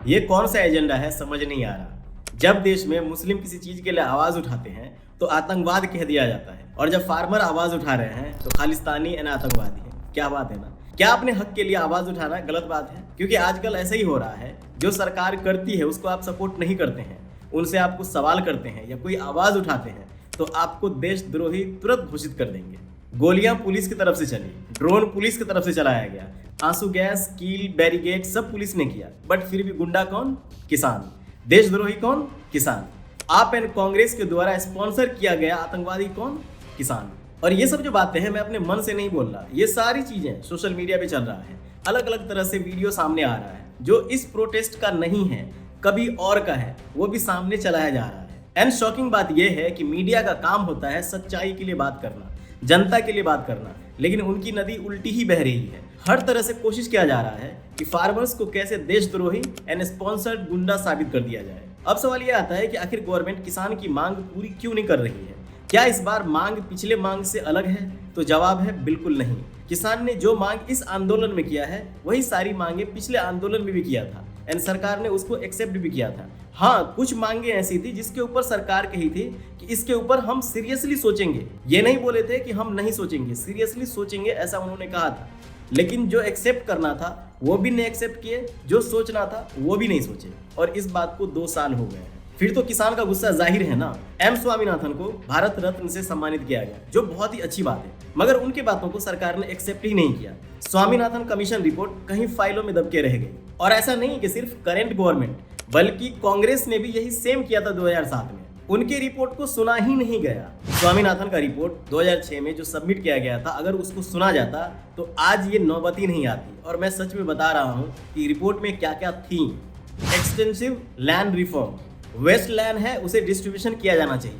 ये कौन सा एजेंडा है समझ नहीं आ रहा। जब देश में मुस्लिम किसी चीज के लिए आवाज उठाते हैं तो आतंकवाद कह दिया जाता है, और जब फार्मर आवाज उठा रहे हैं तो खालिस्तानी एंड आतंकवादी है। क्या बात है ना। क्या अपने हक के लिए आवाज उठाना गलत बात है? क्योंकि आजकल ऐसा ही हो रहा है, जो सरकार करती है उसको आप सपोर्ट नहीं करते हैं, उनसे आपको सवाल करते हैं या कोई आवाज उठाते हैं तो आपको देशद्रोही तुरंत घोषित कर देंगे। गोलियां पुलिस की तरफ से चली, ड्रोन पुलिस की तरफ से चलाया गया, आंसू गैस, कील, बैरिकेड सब पुलिस ने किया, बट फिर भी गुंडा कौन? किसान। देशद्रोही कौन? किसान। आप एंड कांग्रेस के द्वारा स्पॉन्सर किया गया आतंकवादी कौन? किसान। और ये सब जो बातें हैं मैं अपने मन से नहीं बोल रहा, ये सारी चीजें सोशल मीडिया पे चल रहा है, अलग अलग तरह से वीडियो सामने आ रहा है जो इस प्रोटेस्ट का नहीं है, कभी और का है, वो भी सामने चलाया जा रहा है। एंड शॉकिंग बात यह है कि मीडिया का काम होता है सच्चाई के लिए बात करना, जनता के लिए बात करना, लेकिन उनकी नदी उल्टी ही बह रही है। हर तरह से कोशिश किया जा रहा है कि फार्मर्स को कैसे देशद्रोही एंड स्पॉन्सर्ड गुंडा साबित कर दिया जाए। अब सवाल यह आता है कि आखिर गवर्नमेंट किसान की मांग पूरी क्यों नहीं कर रही है? क्या इस बार मांग पिछले मांग से अलग है? तो जवाब है बिल्कुल नहीं। किसान ने जो मांग इस आंदोलन में किया है वही सारी मांगे पिछले आंदोलन में भी किया था, एंड सरकार ने उसको एक्सेप्ट भी किया था। हाँ, कुछ मांगे ऐसी थी जिसके ऊपर सरकार कही थी कि इसके ऊपर हम सीरियसली सोचेंगे। ये नहीं बोले थे कि हम नहीं सोचेंगे, सीरियसली सोचेंगे ऐसा उन्होंने कहा था। लेकिन जो एक्सेप्ट करना था वो भी नहीं एक्सेप्ट किए, जो सोचना था वो भी नहीं सोचे, और इस बात को 2 साल हो गए हैं। फिर तो किसान का गुस्सा जाहिर है ना। एम स्वामीनाथन को भारत रत्न से सम्मानित किया गया, जो बहुत ही अच्छी बात है, मगर उनकी बातों को सरकार ने एक्सेप्ट ही नहीं किया। स्वामीनाथन कमीशन रिपोर्ट कहीं फाइलों में दबके रह गई। और ऐसा नहीं कि सिर्फ करंट गवर्नमेंट, बल्कि कांग्रेस ने भी यही सेम किया था 2007 में। उनके रिपोर्ट को सुना ही नहीं गया। स्वामीनाथन का रिपोर्ट 2006 में जो सबमिट किया गया था, अगर उसको सुना जाता तो आज ये नौबत ही नहीं आती। और मैं सच में बता रहा हूँ कि रिपोर्ट में क्या क्या थी। Extensive land reform, waste land है उसे डिस्ट्रीब्यूशन किया जाना चाहिए।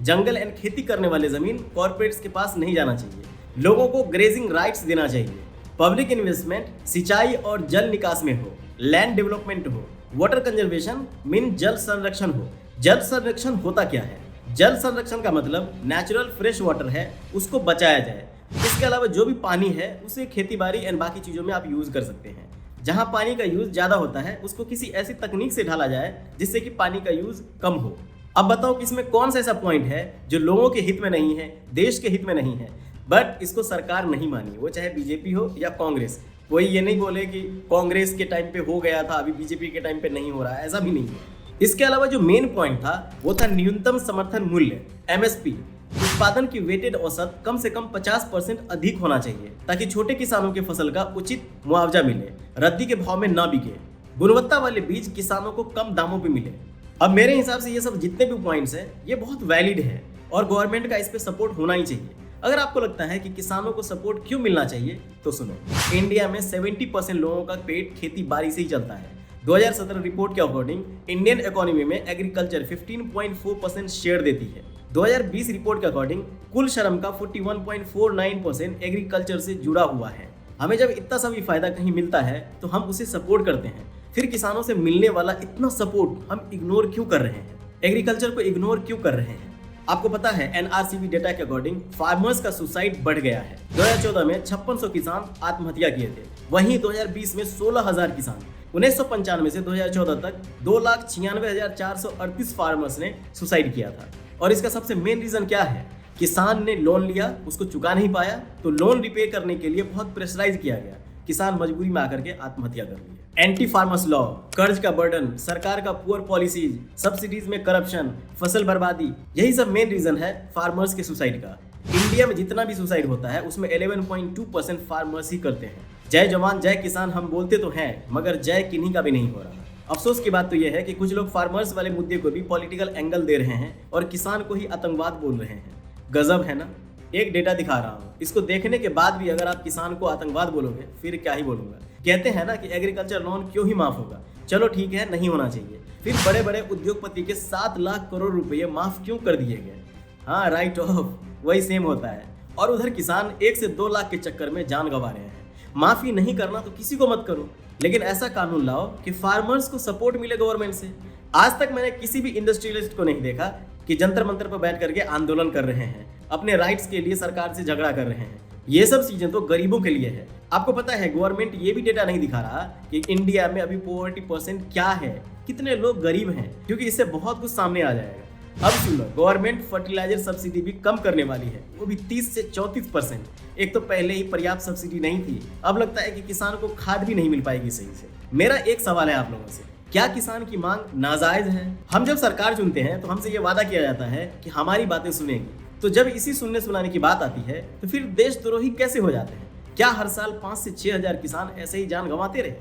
जंगल एंड खेती करने वाले जमीन कॉर्पोरेट्स के पास नहीं जाना चाहिए। लोगों को ग्रेजिंग राइट्स देना चाहिए। पब्लिक इन्वेस्टमेंट सिंचाई और जल निकास में हो, लैंड डेवलपमेंट हो, वाटर कंजर्वेशन मीन जल संरक्षण हो। जल संरक्षण होता क्या है? जल संरक्षण का मतलब नेचुरल फ्रेश वाटर है, उसको बचाया जाए। इसके अलावा जो भी पानी है उसे खेती बाड़ी एंड बाकी चीज़ों में आप यूज़ कर सकते हैं। जहाँ पानी का यूज़ ज़्यादा होता है उसको किसी ऐसी तकनीक से ढाला जाए जिससे कि पानी का यूज़ कम हो। अब बताओ कि इसमें कौन सा ऐसा पॉइंट है जो लोगों के हित में नहीं है, देश के हित में नहीं है, बट इसको सरकार नहीं मानी, वो चाहे बीजेपी हो या कांग्रेस। कोई ये नहीं बोले कि कांग्रेस के टाइम पे हो गया था, अभी बीजेपी के टाइम पे नहीं हो रहा है, ऐसा भी नहीं है। इसके अलावा जो मेन पॉइंट था वो था न्यूनतम समर्थन मूल्य, एमएसपी। उत्पादन की वेटेड औसत कम से कम 50% अधिक होना चाहिए, ताकि छोटे किसानों के फसल का उचित मुआवजा मिले, रद्दी के भाव में ना बिके, गुणवत्ता वाले बीज किसानों को कम दामों पे मिले। अब मेरे हिसाब से ये सब जितने भी पॉइंट्स हैं ये बहुत वैलिड है और गवर्नमेंट का इस पे सपोर्ट होना ही चाहिए। अगर आपको लगता है कि किसानों को सपोर्ट क्यों मिलना चाहिए तो सुनो, इंडिया में 70% लोगों का पेट खेती बाड़ी से ही चलता है। 2017 रिपोर्ट के अकॉर्डिंग इंडियन इकोनॉमी में एग्रीकल्चर 15.4% शेयर देती है। 2020 रिपोर्ट के अकॉर्डिंग कुल श्रम का 41.49% एग्रीकल्चर से जुड़ा हुआ है। हमें जब इतना सा भी फायदा कहीं मिलता है तो हम उसे सपोर्ट करते हैं, फिर किसानों से मिलने वाला इतना सपोर्ट हम इग्नोर क्यों कर रहे हैं? एग्रीकल्चर को इग्नोर क्यों कर रहे हैं? आपको पता है एनआरसीबी डेटा के अकॉर्डिंग फार्मर्स का सुसाइड बढ़ गया है। 2014 में 5600 किसान आत्महत्या किए थे, वहीं 2020 में 16,000 किसान। 1995 से 2014 तक 2,96,438 फार्मर्स ने सुसाइड किया था। और इसका सबसे मेन रीजन क्या है? किसान ने लोन लिया, उसको चुका नहीं पाया, तो लोन रिपे करने के लिए बहुत प्रेशराइज किया गया, किसान मजबूरी में आकर के आत्महत्या कर लिए। एंटी फार्मर्स लॉ, कर्ज का बर्डन, सरकार का पुअर पॉलिसीज, सब्सिडीज में करप्शन, फसल बर्बादी, यही सब मेन रीजन है फार्मर्स के सुसाइड का। इंडिया में जितना भी सुसाइड होता है उसमें 11.2% फार्मर्स ही करते हैं। जय जवान जय किसान हम बोलते तो हैं, मगर जय किन्हीं का भी नहीं हो रहा। अफसोस की बात तो यह है कि कुछ लोग फार्मर्स वाले मुद्दे को भी पॉलिटिकल एंगल दे रहे हैं और किसान को ही आतंकवाद बोल रहे हैं। गजब है ना। एक डेटा दिखा रहा हूँ, इसको देखने के बाद भी अगर आप किसान को आतंकवाद बोलोगे फिर क्या ही बोलूंगा। कहते हैं ना कि एग्रीकल्चर लोन क्यों ही माफ होगा। चलो ठीक है, नहीं होना चाहिए, फिर बड़े बड़े उद्योगपति के 7 लाख करोड़ रुपए माफ क्यों कर दिए गए? हाँ, राइट ऑफ वही सेम होता है। और उधर किसान 1 से 2 लाख के चक्कर में जान गंवा रहे हैं। माफी नहीं करना तो किसी को मत करो, लेकिन ऐसा कानून लाओ कि फार्मर्स को सपोर्ट मिले गवर्नमेंट से। आज तक मैंने किसी भी इंडस्ट्रियलिस्ट को नहीं देखा कि जंतर मंतर पर बैठ करके आंदोलन कर रहे हैं, अपने राइट्स के लिए सरकार से झगड़ा कर रहे हैं। ये सब चीजें तो गरीबों के लिए है। आपको पता है गवर्नमेंट ये भी डेटा नहीं दिखा रहा कि इंडिया में अभी पॉवर्टी परसेंट क्या है, कितने लोग गरीब हैं, क्योंकि इससे बहुत कुछ सामने आ जाएगा। अब सुन लो, गवर्नमेंट फर्टिलाइजर सब्सिडी भी कम करने वाली है, वो भी 30 से 34%। एक तो पहले ही पर्याप्त सब्सिडी नहीं थी, अब लगता है कि किसान को खाद भी नहीं मिल पाएगी सही से। मेरा एक सवाल है आप लोगों से, क्या किसान की मांग नाजायज है? हम जब सरकार चुनते हैं तो हमसे ये वादा किया जाता है कि हमारी बातें सुनेंगे, तो जब इसी सुनने सुनाने की बात आती है तो फिर देशद्रोही कैसे हो जाते हैं? क्या हर साल 5 से 6 हजार किसान ऐसे ही जान गंवाते रहे?